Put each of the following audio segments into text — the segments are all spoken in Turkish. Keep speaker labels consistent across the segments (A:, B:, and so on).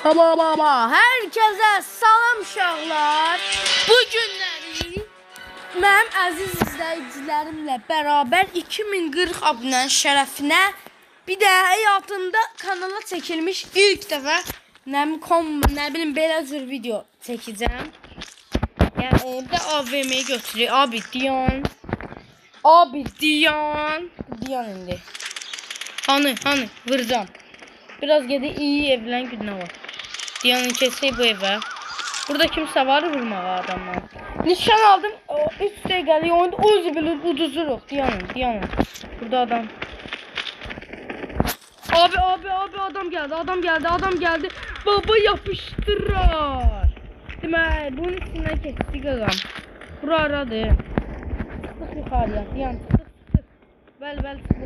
A: Baba, herkese salam uşaqlar. Bu günləri mənim əziz izləyicilərimlə bərabər 2040 abunənin şərəfinə bir də həyatımda kanala çəkilmiş ilk dəfə nə bilim belə cür video çəkəcəm. Yəni bir də AVM-yi götürək. Abi Diyan indi. Hani vuracağım. Biraz gedək iyi evlən günə var. Diyanın keçək bu evə. Burada kimsə var vurmağa adamlar. Nişan aldım. 3 dəqiqəlik oyunda özü bilir uduzuruq. Diyanın. Burada adam. Abi adam geldi. Baba yapıştırar. Demək bunun içindən keçdik ağam. Bura aradı. Çıx yuxarıya. Diyan çıx. Bəli çıx.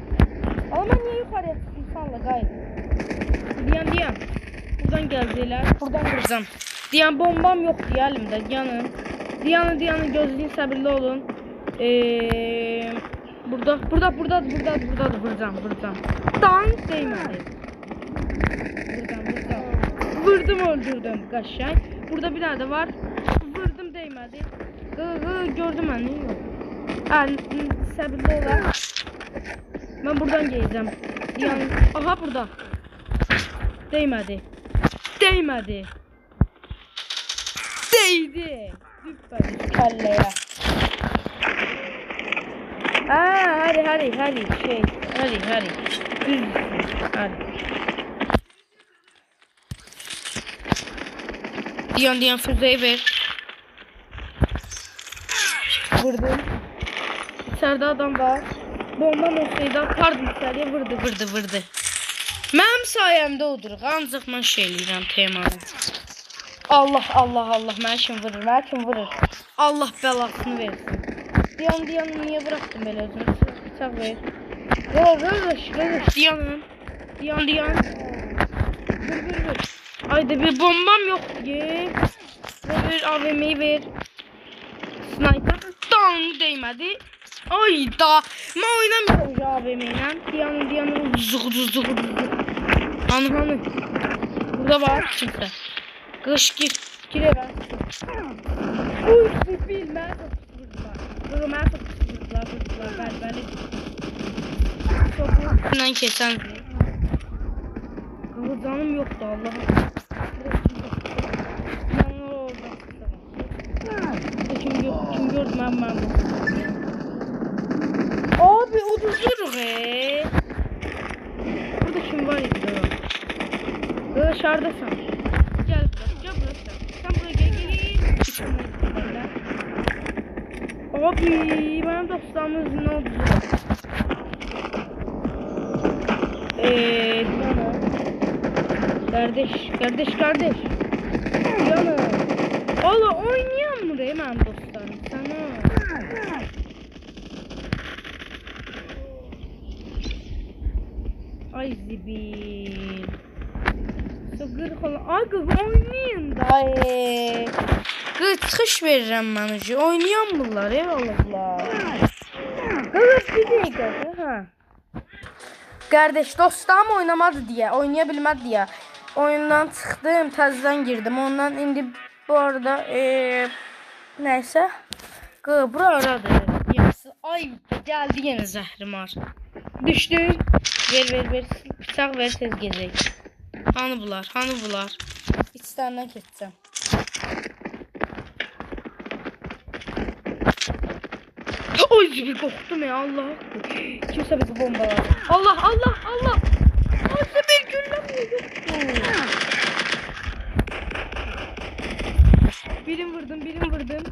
A: Ama ben niye yuxarıya çıxdım sanla qayıt. Diyan. Buradan gələcəklər. Buradan vuracağım. Diyan bombam yoxdur ya əlimdə. Diyanın gözləyin səbirli olun. Buradadır vuracağım. Tank değmədi. Vurdum öldürdüm qaşay. Burada bir tane de var. Vurdum değmədi. Gördüm ben ne yok. Səbirli olar. Ben buradan geleceğim. Aha burada. Değmedi. Değdi. Süper kelleye. Hadi. Diyan füzeyi ver. Vurdum. İçeride adam var. Bomba olsaydı atardı içeriye vurdu. Mənim sayəmdə oduruq. Ancaq mən şey eləyirəm temanı. Allah. Mənə kim vurur? Allah bəlasını versin. Diyan niyə bıraxdın belə özünü? Bıçaq ver. Röş. Diyan. Vur. Ayda bir bombam yok ki. Ver AVM'yi ver. Sniper. Dang değmədi. Ayda. Mən oynamıyorum şu AVM'yle. Diyanın ucuzluğu. Hani. Burada var kimse. Kış gir eve. Uy sipil mən çok sıkıntılar. Bəli. Çok üstünden kesen. Canım yoktu Allah'ım. Kim gördü ben abi uduzuruq Burada kim var idi? Dışarıdasan. Gel buraya. Sen buraya gel. Abi benim dostlarımız ne oldu? Kardeş. Yana. Allah oynayan mı benim dostlarım sana? Ay zibil. Sıgır falan. Ay kız oynayın da. Çıxış verirəm mən ucu. Oynayan bunlar eyvallah. Kız bir dəqiqə. Kardeş dostlarım oynaya bilmədi deyə. Oyundan çıxdım, təzədən girdim. Ondan indi bu arada neyse. Bura aradı. Ay geldi yine zəhrimar. Düşdü. Ver. Bıçaq ver tez gezək. Hani bunlar? İçlərindən keçəcəm. Oy bir qorxdum ya Allah. Kimsə bizi bombalar. Allah. Ay bir gülləmir. Birini vurdum.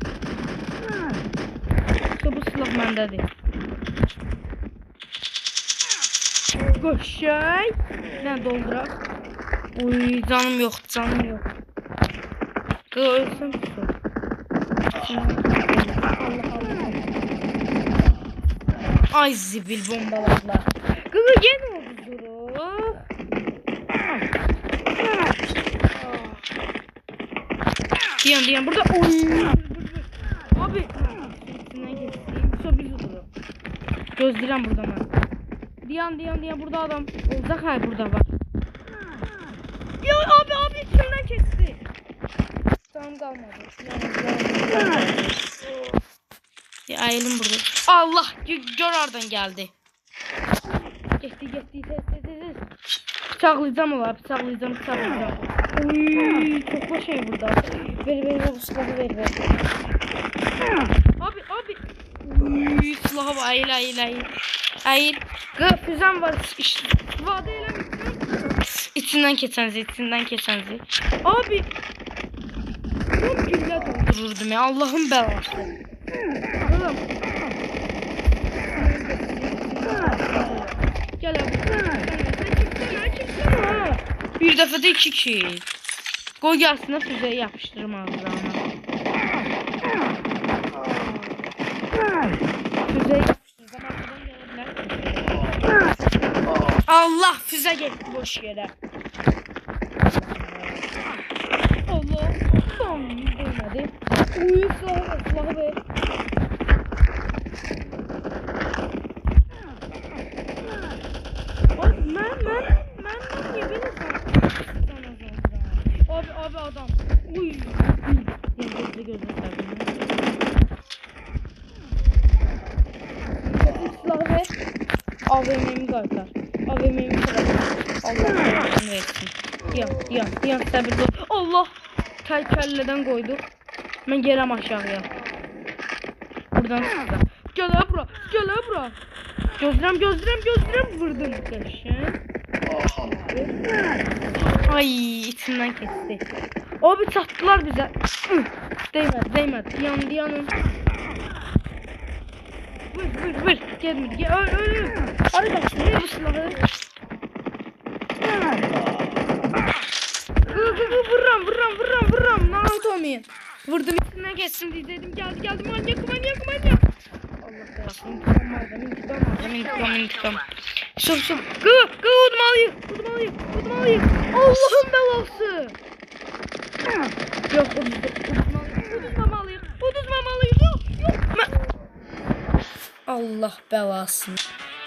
A: Bu silah məndədir. Qoşay. Nə dolduraq? Uy canım yok. Ölsəm su. Ay zibil bombalarla. Kızı gene oldu. Diyan burada. Abi. Gözləyirəm burada mən. Diyan burada adam olacaq, burada var. Ya abi içimden silahım kalmadı. Ya elim burada. Allah gör oradan geldi. Geçti. Bıçaklayacağım ola, bıçaklayacağım. Uy, çok boş şey burada. Ver bu silahı ver. Abi. Uy, silahı var. Ayıl. Füzem var. İşte. Vade eləmişsin. İçinden keçənzi. Abi. Tam güllə doldururdum ya. Allah'ın belası. Oğlum. Gel abi. Çıksana. Bir dəfədə 2 kill. Qoy gəlsin, füzəyə yapışdırım ağzına. Füzəyə yapışdırdım. Allah, füzə getdi boş yerə. Allah. Tam değmədi. Uyu, silahı ver. Mən niye belə Abi adam. Uy. Gözünü sevdim. Silahı ver. AVM'mi qaytar. AVM'mi kırar. Allah belasını versin. Yan səbirli ol. Allah. Kəllədən qoyduq. Mən gələm aşağıya. Buradan çıxdı. Gələ bura. Gözlürəm. Vurdum qəşəng. Ay, içindən keçdi. Abi çatdılar bizə. Değmədi. Yanın. Vur. Gelmedi. Öl. Arı kaçtı. Ne bu silahı? Vuram. Naruto muyum? Vurdum, içinden geçsin diyecektim. Geldi. Manyak. Allah belasını. İntikam. Sur. Gı udmalıyım. Allah'ın belası. Yok, uduzmamalıyım. Yok. Allah belasını.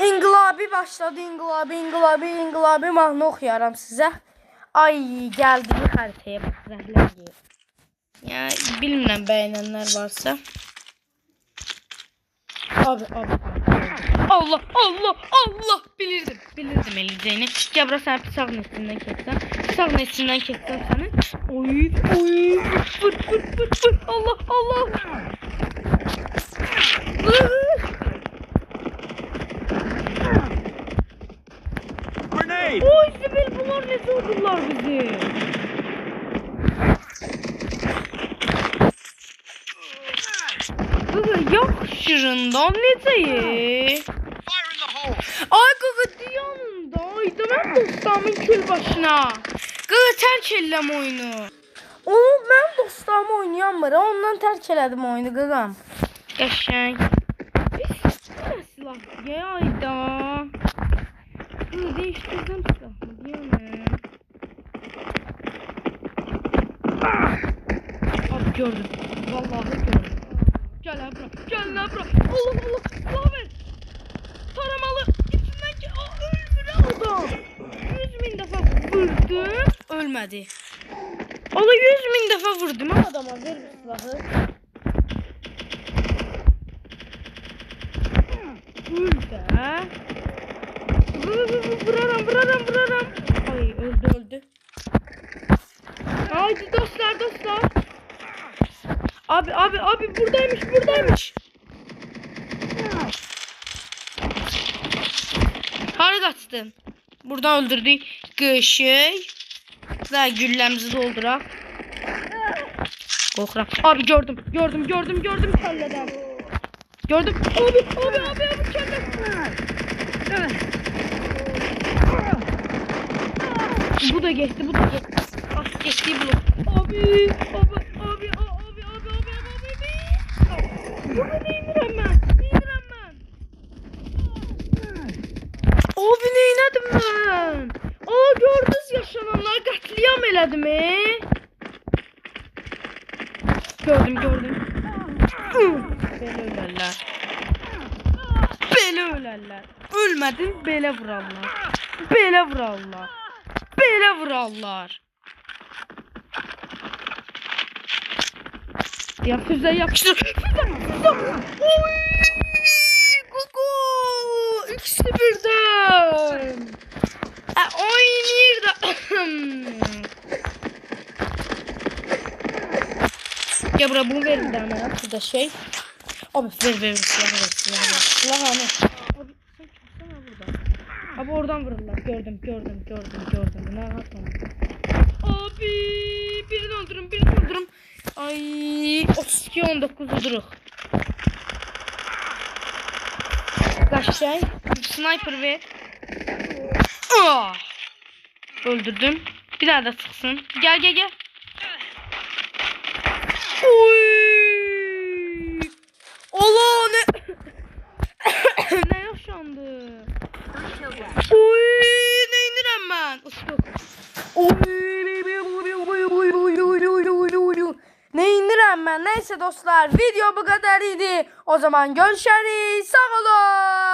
A: İnqilabi başladı. İnqilabi mahnı oxuyaram sizə. Ay, gəldiyi xəritəyə bax, zəhlər yer. Ya, bilmirəm bəyənənlər varsa. Abi. Allah, bilirdim eləcəyini. Gəl bura, səni bıçağın içindən keçsəm səni. Oy, vur. Allah. Oy, Sibel, bunlar ne sordular bizi? Yakışırından necəyi? Ay qaqa, yanındaydı. Mən dostlarımın kül başına. Qaqa, tərk eləm oyunu. Mən dostlarımı oynayamıram. Ondan tərk elədim oyunu qaqam. Qəşəng. Bir silah. Ayda. Değiştirdim silahımı, değil mi? Abi gördüm. Vallahi gördüm. Gel lan bura. Allah. Silah ver. Taramalı. İçinden ki. Ölmür adam. 100.000 defa vurdum. Ölmedi. Allah 100.000 defa vurdum adama. Ver bir silahı. Burada. Vururam. Ay, öldü. Haydi dostlar. Abi buradaymış. Harı kaçtın? Buradan öldürdük. Qışık. Daha gülləmizi dolduraq. Qorxuram. Abi gördüm kəllədən. Gördüm. Abi kəllə. Bu da geçti. Ah, geçti bu. Abi. Burada neymirəm mən? Abi neylədim mən? Gördünüz yaşananlar, qətliam elədim. Gördüm. Belə ölərlər. Ölmədim, belə vurarlar. Ya füze yapıştır. Füze. Oy! Gol! 2-0'dan. Oynayır da. Ya bura bunu verin de hemen. Şurada şey. Abi ver silah. Silah hani. Abi sen çıksana buradan. Abi oradan vururlar. Gördüm. Ne yapalım? Abi birini öldürün. Ay 32-19 duruk. Kaç şey? Sniper ve öldürdüm. Bir daha da sıksın. Gel. Oy! Allah ne? Ne yaşandı? Oy! Ne indirem ben? Ne indirem ben? Neyse dostlar video bu kadar idi. O zaman görüşürüz. Sağ olun.